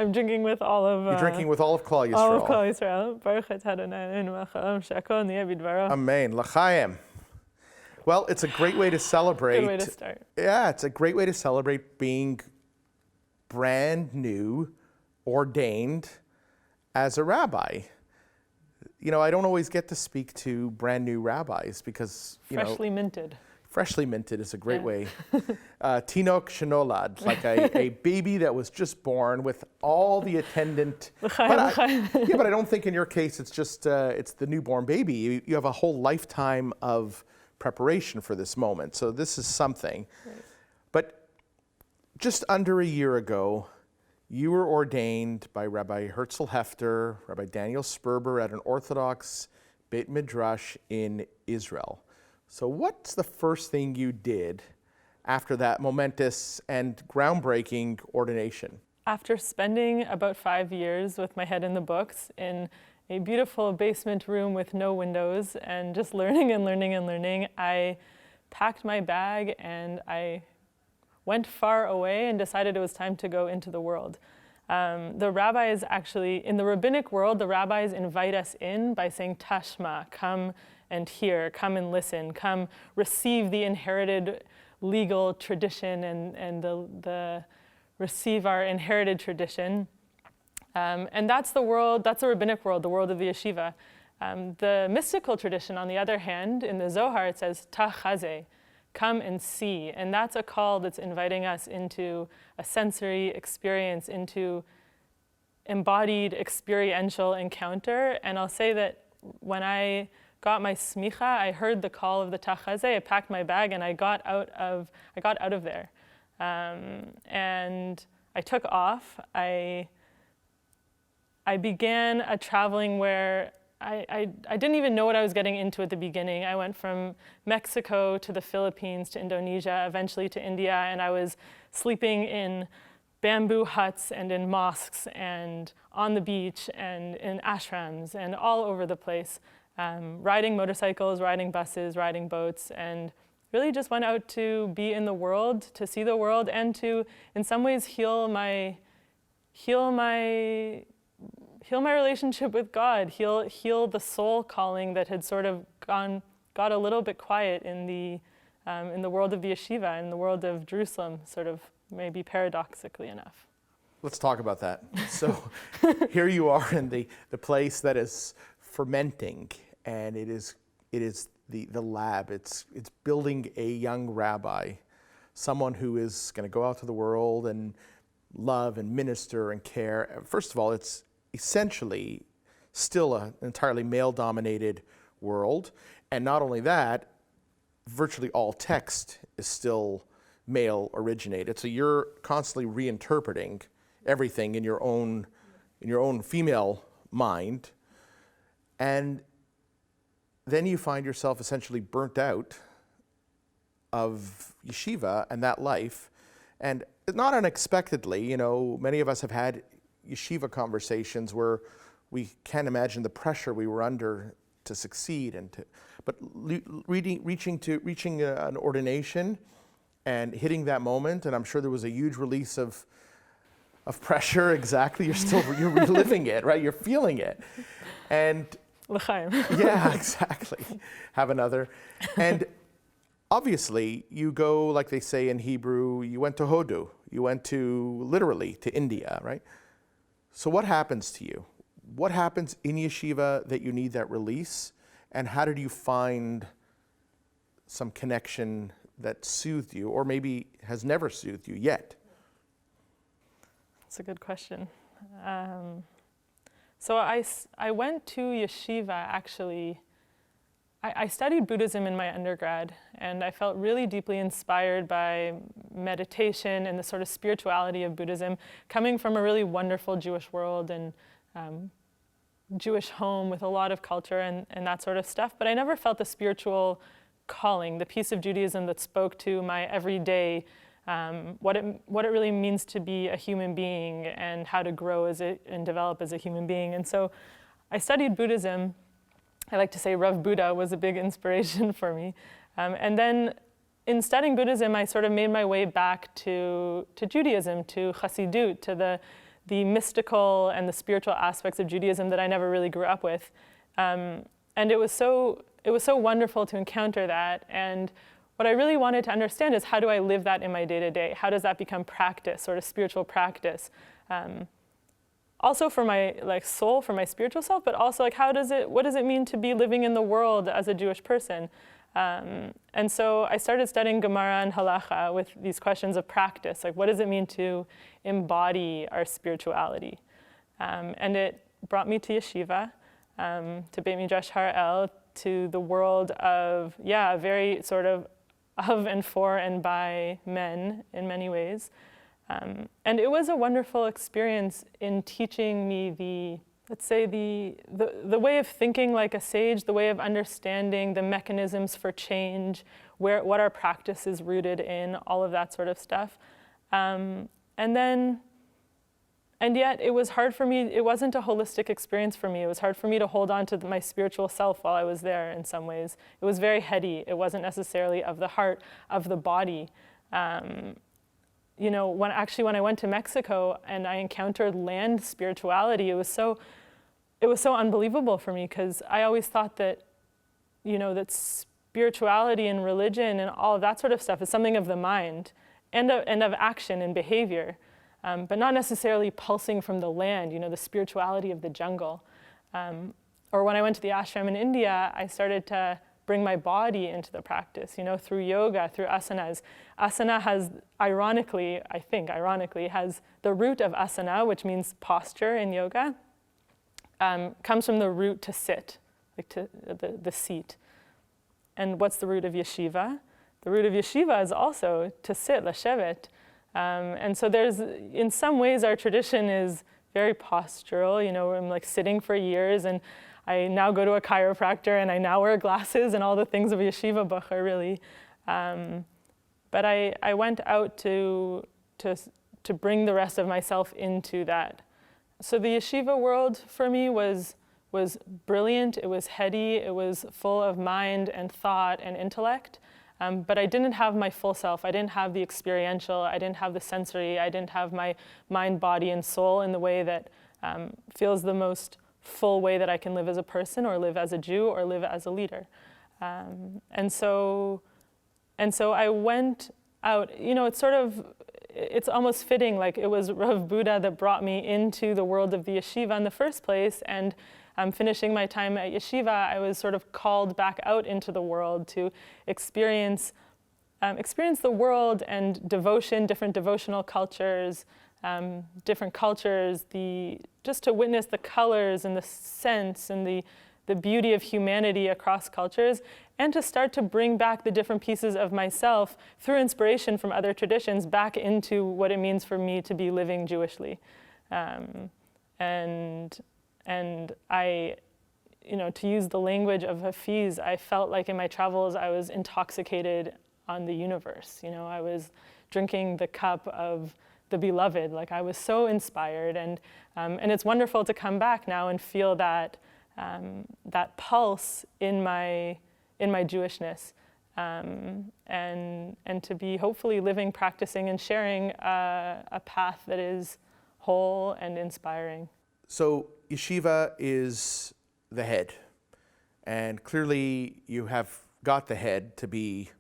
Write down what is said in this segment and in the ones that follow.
I'm drinking with all of... You're drinking with all of Klal Yisrael. All of Klal Yisrael. Baruch atah Adonai Eloheinu melech haolam she'akol niyeh bidvaro. Amen. L'chaim. Well, it's a great way to celebrate. Good way to start. Yeah, it's a great way to celebrate being brand new, ordained as a rabbi. You know, I don't always get to speak to brand new rabbis because, Freshly minted. Freshly minted is a great way. Tinok shenolad, like a baby that was just born with all the attendant. But I don't think in your case it's just it's the newborn baby. You have a whole lifetime of preparation for this moment. So this is something. Right. But just under a year ago, you were ordained by Rabbi Herzl Hefter, Rabbi Daniel Sperber at an Orthodox Beit Midrash in Israel. So what's the first thing you did after that momentous and groundbreaking ordination? After spending about 5 years with my head in the books in a beautiful basement room with no windows and just learning and learning and learning, I packed my bag and I went far away and decided it was time to go into the world. The rabbis actually, in the rabbinic world, the rabbis invite us in by saying, Tashma, come and hear, come and listen, come receive the inherited legal tradition and the receive our inherited tradition. And that's the world, that's the rabbinic world, the world of the yeshiva. The mystical tradition, on the other hand, in the Zohar, it says, Tachazeh, come and see. And that's a call that's inviting us into a sensory experience, into embodied experiential encounter. And I'll say that when I got my smicha, I heard the call of the Tachazeh, I packed my bag and I got out of there. And I took off. I began a traveling where I didn't even know what I was getting into at the beginning. I went from Mexico to the Philippines to Indonesia, eventually to India, and I was sleeping in bamboo huts and in mosques and on the beach and in ashrams and all over the place, riding motorcycles, riding buses, riding boats, and really just went out to be in the world, to see the world, and to, in some ways, heal my relationship with God, heal the soul calling that had sort of got a little bit quiet in the world of the yeshiva, in the world of Jerusalem, sort of maybe paradoxically enough. Let's talk about that. So here you are in the place that is fermenting, and it is the lab. It's building a young rabbi, someone who is going to go out to the world and love and minister and care. First of all, it's essentially still an entirely male-dominated world. And not only that, virtually all text is still male-originated. So you're constantly reinterpreting everything in your own female mind. And then you find yourself essentially burnt out of yeshiva and that life. And not unexpectedly, many of us have had yeshiva conversations where we can't imagine the pressure we were under to succeed but reaching an ordination and hitting that moment, and I'm sure there was a huge release of pressure. Exactly, you're reliving it, right? You're feeling it, and L'chaim. Yeah, exactly. Have another, and obviously you go, like they say in Hebrew, you went to Hodu, you went literally to India, right? So what happens to you? What happens in yeshiva that you need that release? And how did you find some connection that soothed you, or maybe has never soothed you yet? That's a good question. So I went to yeshiva, actually. I studied Buddhism in my undergrad, and I felt really deeply inspired by meditation and the sort of spirituality of Buddhism, coming from a really wonderful Jewish world and Jewish home with a lot of culture and that sort of stuff. But I never felt the spiritual calling, the piece of Judaism that spoke to my everyday, what it really means to be a human being and how to grow and develop as a human being. And so I studied Buddhism. I like to say Rav Buddha was a big inspiration for me. And then in studying Buddhism, I sort of made my way back to Judaism, to Chassidut, to the mystical and the spiritual aspects of Judaism that I never really grew up with. And it was so wonderful to encounter that. And what I really wanted to understand is, how do I live that in my day-to-day? How does that become practice, sort of spiritual practice? Also for my soul, for my spiritual self, but also what does it mean to be living in the world as a Jewish person? And so I started studying Gemara and Halacha with these questions of practice, like what does it mean to embody our spirituality? And it brought me to Yeshiva, to Beit Midrash Har El, to the world of, very sort of and for and by men in many ways. And it was a wonderful experience in teaching me the way of thinking like a sage, the way of understanding the mechanisms for change, what our practice is rooted in, all of that sort of stuff. And yet it was hard for me, it wasn't a holistic experience for me. It was hard for me to hold on to my spiritual self while I was there in some ways. It was very heady. It wasn't necessarily of the heart, of the body. When I went to Mexico and I encountered land spirituality, it was so unbelievable for me, because I always thought that, that spirituality and religion and all of that sort of stuff is something of the mind and of action and behavior, but not necessarily pulsing from the land, the spirituality of the jungle. Or when I went to the ashram in India, I started to bring my body into the practice, through yoga, through asanas. Asana has, ironically, has the root of asana, which means posture in yoga, comes from the root to sit, like to the seat. And what's the root of yeshiva? The root of yeshiva is also to sit, leshevet. And so in some ways, our tradition is very postural. I'm like sitting for years, and I now go to a chiropractor, and I now wear glasses, and all the things of yeshiva bucher, really. But I went out to bring the rest of myself into that. So the yeshiva world for me was brilliant. It was heady. It was full of mind and thought and intellect. But I didn't have my full self. I didn't have the experiential. I didn't have the sensory. I didn't have my mind, body, and soul in the way that feels the most full way that I can live as a person, or live as a Jew, or live as a leader. And so I went out. It's almost fitting, like it was Rav Buddha that brought me into the world of the yeshiva in the first place. And finishing my time at yeshiva, I was sort of called back out into the world to experience the world and devotion, different devotional cultures, just to witness the colors and the sense and the beauty of humanity across cultures, and to start to bring back the different pieces of myself through inspiration from other traditions back into what it means for me to be living Jewishly. And I, to use the language of Hafiz, I felt like in my travels I was intoxicated on the universe. I was drinking the cup of the beloved. Like I was so inspired, and it's wonderful to come back now and feel that pulse in my Jewishness, and to be hopefully living, practicing, and sharing a path that is whole and inspiring. So yeshiva is the head, and clearly you have got the head to be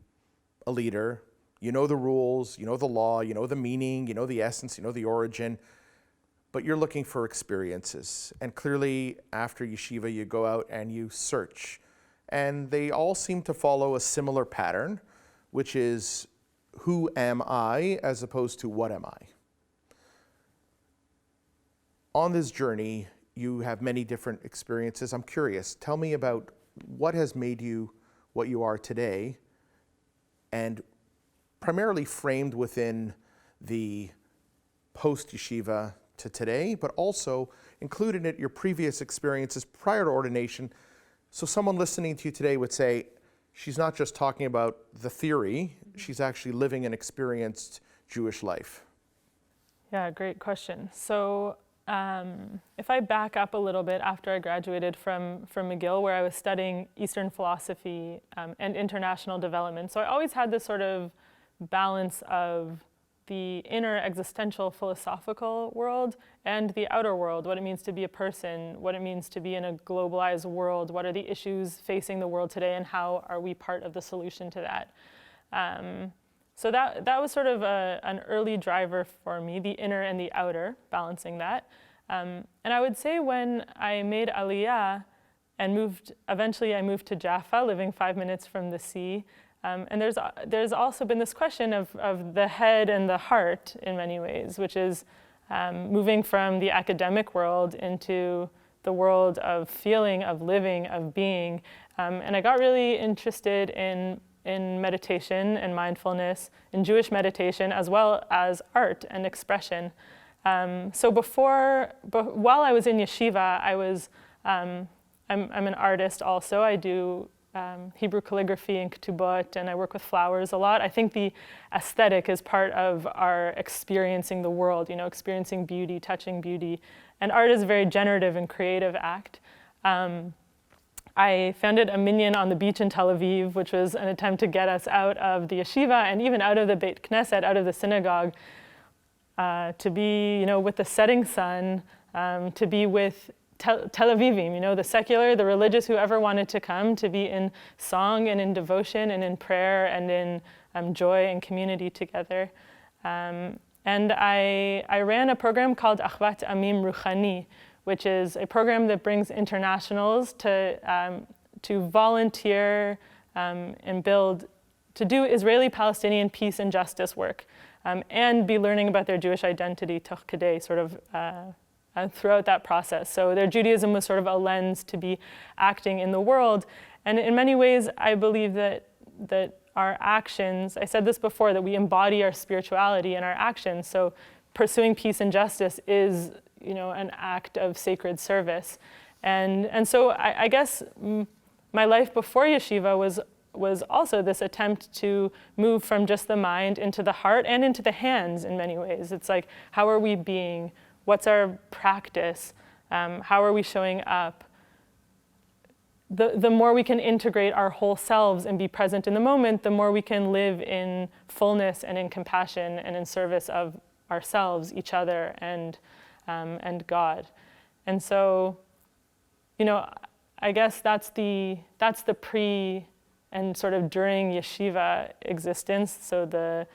a leader. You know the rules, you know the law, you know the meaning, you know the essence, you know the origin, but you're looking for experiences. And clearly after yeshiva you go out and you search, and they all seem to follow a similar pattern, which is who am I as opposed to what am I? On this journey, you have many different experiences. I'm curious, tell me about what has made you what you are today, and primarily framed within the post-yeshiva to today, but also included in it your previous experiences prior to ordination. So someone listening to you today would say, she's not just talking about the theory, she's actually living an experienced Jewish life. Yeah, great question. So if I back up a little bit, after I graduated from McGill, where I was studying Eastern philosophy and international development, so I always had this sort of balance of the inner existential philosophical world and the outer world, what it means to be a person, what it means to be in a globalized world, what are the issues facing the world today, and how are we part of the solution to that. So that was sort of an early driver for me, the inner and the outer, balancing that. And I would say when I made Aliyah and eventually I moved to Jaffa, living 5 minutes from the sea. And there's also been this question of the head and the heart in many ways, which is moving from the academic world into the world of feeling, of living, of being. And I got really interested in meditation and mindfulness, in Jewish meditation, as well as art and expression. So while I was in yeshiva, I'm an artist also. I do Hebrew calligraphy and ketubot, and I work with flowers a lot. I think the aesthetic is part of our experiencing the world, experiencing beauty, touching beauty. And art is a very generative and creative act. I founded a minyan on the beach in Tel Aviv, which was an attempt to get us out of the yeshiva and even out of the Beit Knesset, out of the synagogue, to be, with the setting sun, to be with Tel Avivim, the secular, the religious, whoever wanted to come, to be in song and in devotion and in prayer and in joy and community together. And I ran a program called Achvat Amim Ruchani, which is a program that brings internationals to volunteer and to do Israeli-Palestinian peace and justice work, and be learning about their Jewish identity toch kadei, sort of throughout that process. So their Judaism was sort of a lens to be acting in the world. And in many ways, I believe that our actions, I said this before, that we embody our spirituality in our actions. So pursuing peace and justice is, an act of sacred service. And so I guess my life before yeshiva was also this attempt to move from just the mind into the heart and into the hands in many ways. It's like, how are we being? What's our practice? How are we showing up? The more we can integrate our whole selves and be present in the moment, the more we can live in fullness and in compassion and in service of ourselves, each other, and God. And so, I guess that's the pre and sort of during yeshiva existence. So the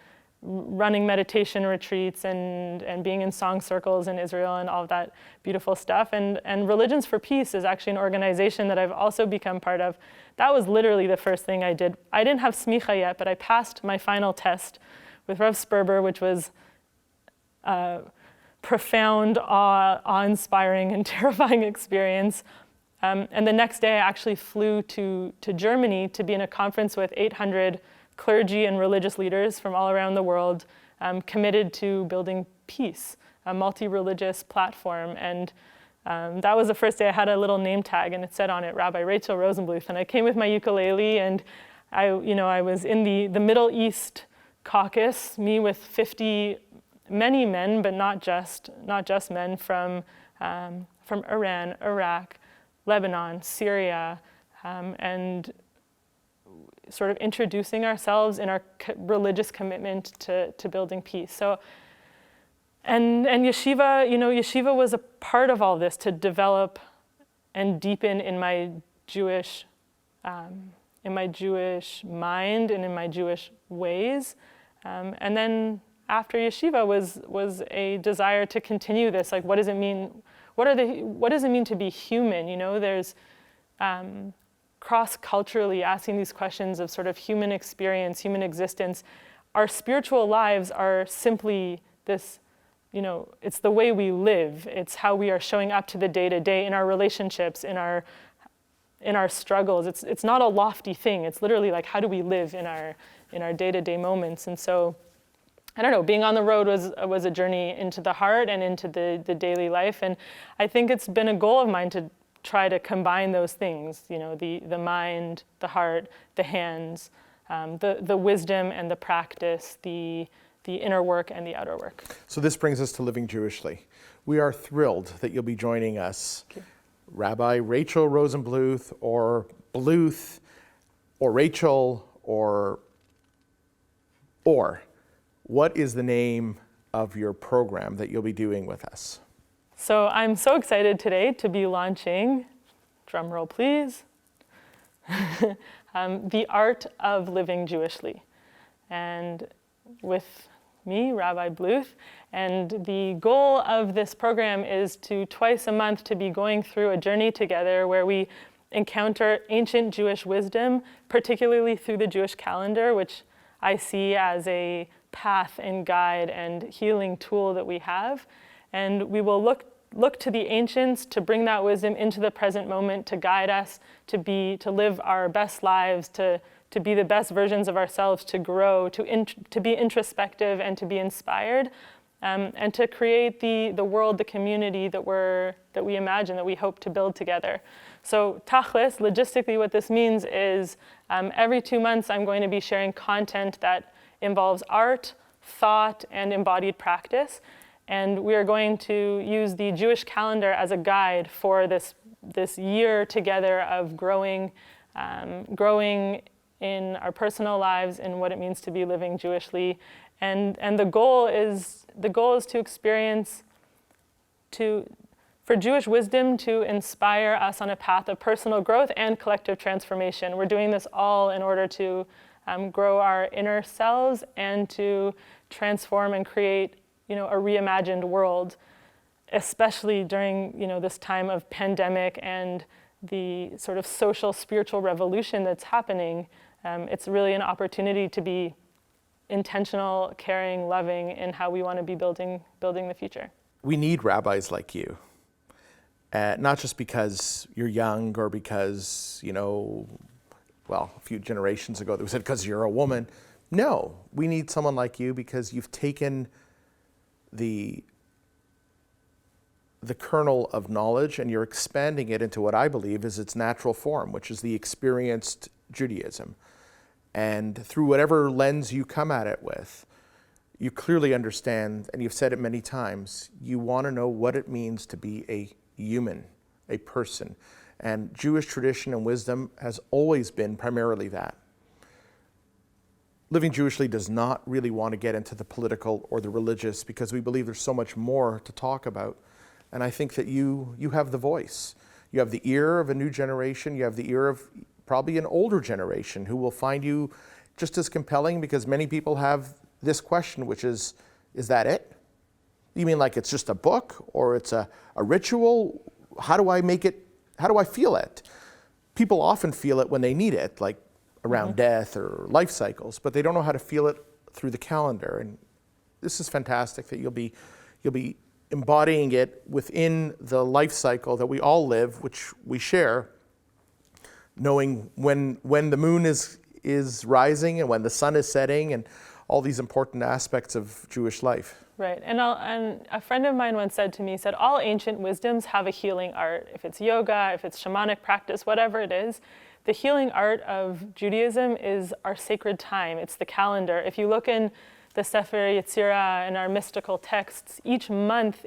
running meditation retreats and being in song circles in Israel and all of that beautiful stuff. And Religions for Peace is actually an organization that I've also become part of. That was literally the first thing I did. I didn't have smicha yet, but I passed my final test with Rav Sperber, which was profound, awe-inspiring and terrifying experience. And the next day I actually flew to Germany to be in a conference with 800 clergy and religious leaders from all around the world, committed to building peace, a multi-religious platform. And that was the first day I had a little name tag, and it said on it, Rabbi Rachel Rosenbluth. And I came with my ukulele, and I was in the Middle East caucus, me with 50, many men, but not just men from Iran, Iraq, Lebanon, Syria, and sort of introducing ourselves in our religious commitment to building peace. So, and yeshiva, yeshiva was a part of all this to develop and deepen in my Jewish mind and in my Jewish ways. And then after yeshiva was a desire to continue this. Like, what does it mean? What does it mean to be human? There's cross-culturally asking these questions of sort of human experience, human existence. Our spiritual lives are simply this, it's the way we live. It's how we are showing up to the day-to-day in our relationships, in our struggles. It's not a lofty thing. It's literally like, how do we live in our day-to-day moments? And so, I don't know, being on the road was a journey into the heart and into the daily life. And I think it's been a goal of mine to try to combine those things, the mind, the heart, the hands, the wisdom and the practice, the inner work and the outer work. So this brings us to Living Jewishly. We are thrilled that you'll be joining us. Rabbi Rachel Rosenbluth, or Bluth, or Rachel, or what is the name of your program that you'll be doing with us? So I'm so excited today to be launching, drum roll please, The Art of Living Jewishly. And with me, Rabbi Bluth, and the goal of this program is to twice a month to be going through a journey together where we encounter ancient Jewish wisdom, particularly through the Jewish calendar, which I see as a path and guide and healing tool that we have. And we will look to the ancients to bring that wisdom into the present moment, to guide us to live our best lives, to be the best versions of ourselves, to grow, to be introspective and to be inspired, and to create the world, the community that we imagine, that we hope to build together. So tachlis, logistically what this means is every 2 months I'm going to be sharing content that involves art, thought, and embodied practice. And we are going to use the Jewish calendar as a guide for this year together of growing in our personal lives and what it means to be living Jewishly. And the goal is to experience, for Jewish wisdom to inspire us on a path of personal growth and collective transformation. We're doing this all in order to grow our inner selves and to transform and create, a reimagined world, especially during, this time of pandemic and the sort of social, spiritual revolution that's happening. It's really an opportunity to be intentional, caring, loving in how we want to be building the future. We need rabbis like you, not just because you're young or because, a few generations ago they said because you're a woman. No, we need someone like you because you've taken the kernel of knowledge and you're expanding it into what I believe is its natural form, which is the experienced Judaism. And through whatever lens you come at it with, you clearly understand, and you've said it many times, you want to know what it means to be a human, a person. And Jewish tradition and wisdom has always been primarily that. Living Jewishly does not really want to get into the political or the religious because we believe there's so much more to talk about. And I think that you have the voice. You have the ear of a new generation. You have the ear of probably an older generation who will find you just as compelling because many people have this question, which is that it? You mean like it's just a book or it's a ritual? How do I make it? How do I feel it? People often feel it when they need it, like around death or life cycles, but they don't know how to feel it through the calendar. And this is fantastic that you'll be embodying it within the life cycle that we all live, which we share, knowing when the moon is rising and when the sun is setting and all these important aspects of Jewish life. Right, and a friend of mine once said to me, said, all ancient wisdoms have a healing art. If it's yoga, if it's shamanic practice, whatever it is, the healing art of Judaism is our sacred time. It's the calendar. If you look in the Sefer Yetzirah and our mystical texts, each month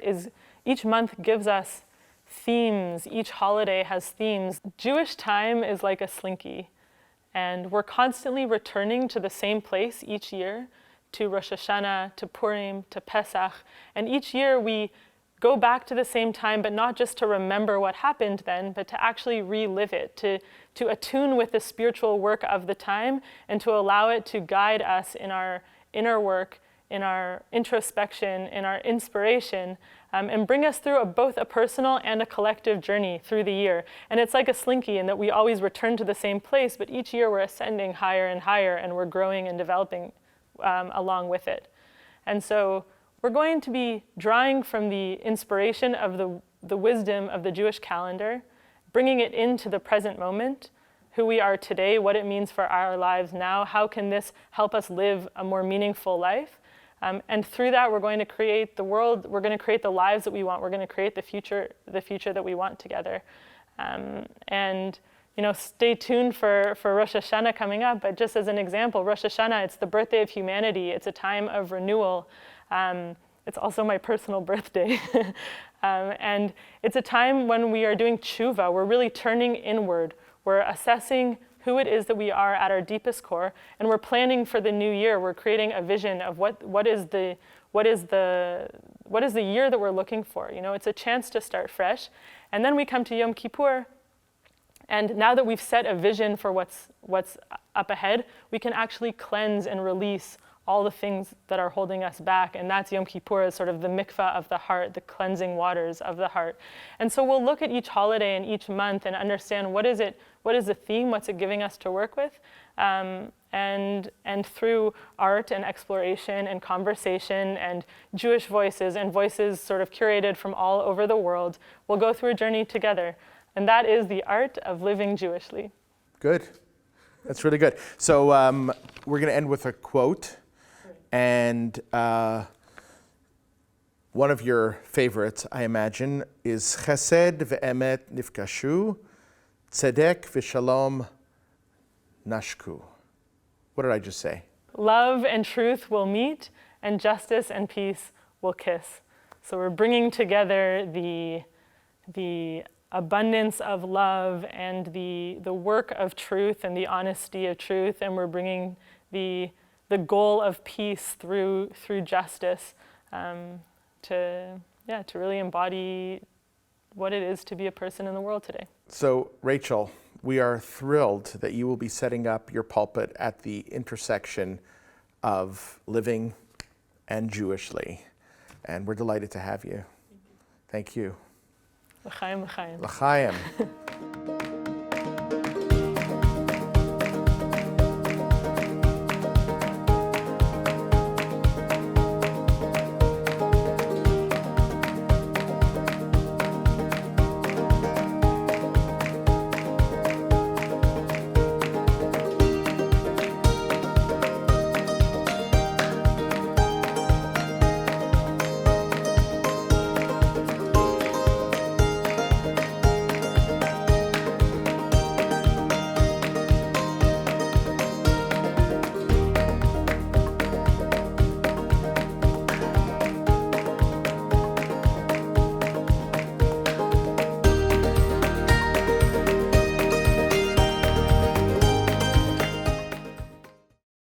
gives us themes. Each holiday has themes. Jewish time is like a slinky, and we're constantly returning to the same place each year, to Rosh Hashanah, to Purim, to Pesach, and each year we go back to the same time, but not just to remember what happened then, but to actually relive it, to attune with the spiritual work of the time, and to allow it to guide us in our inner work, in our introspection, in our inspiration, and bring us through both a personal and a collective journey through the year. And it's like a slinky in that we always return to the same place, but each year we're ascending higher and higher, and we're growing and developing along with it. And so we're going to be drawing from the inspiration of the wisdom of the Jewish calendar, bringing it into the present moment, who we are today, what it means for our lives now, how can this help us live a more meaningful life. And through that, we're going to create the world, we're going to create the lives that we want, we're going to create the future that we want together. And stay tuned for Rosh Hashanah coming up, but just as an example, Rosh Hashanah, it's the birthday of humanity, it's a time of renewal. It's also my personal birthday. And it's a time when we are doing tshuva, we're really turning inward. We're assessing who it is that we are at our deepest core, and we're planning for the new year. We're creating a vision of what is the year that we're looking for. You know, it's a chance to start fresh. And then we come to Yom Kippur, and now that we've set a vision for what's up ahead, we can actually cleanse and release all the things that are holding us back. And that's Yom Kippur, as sort of the mikvah of the heart, the cleansing waters of the heart. And so we'll look at each holiday and each month and understand what is the theme, what's it giving us to work with. And through art and exploration and conversation and Jewish voices and voices sort of curated from all over the world, we'll go through a journey together. And that is the art of living Jewishly. Good. That's really good. So we're going to end with a quote. And one of your favorites, I imagine, is Chesed ve'emet nifkashu, tzedek v'shalom nashku. What did I just say? Love and truth will meet, and justice and peace will kiss. So we're bringing together the abundance of love and the work of truth and the honesty of truth, and we're bringing the goal of peace through justice to really embody what it is to be a person in the world today. So, Rachel, we are thrilled that you will be setting up your pulpit at the intersection of living and Jewishly. And we're delighted to have you. Thank you. L'chaim, l'chaim. L'chaim.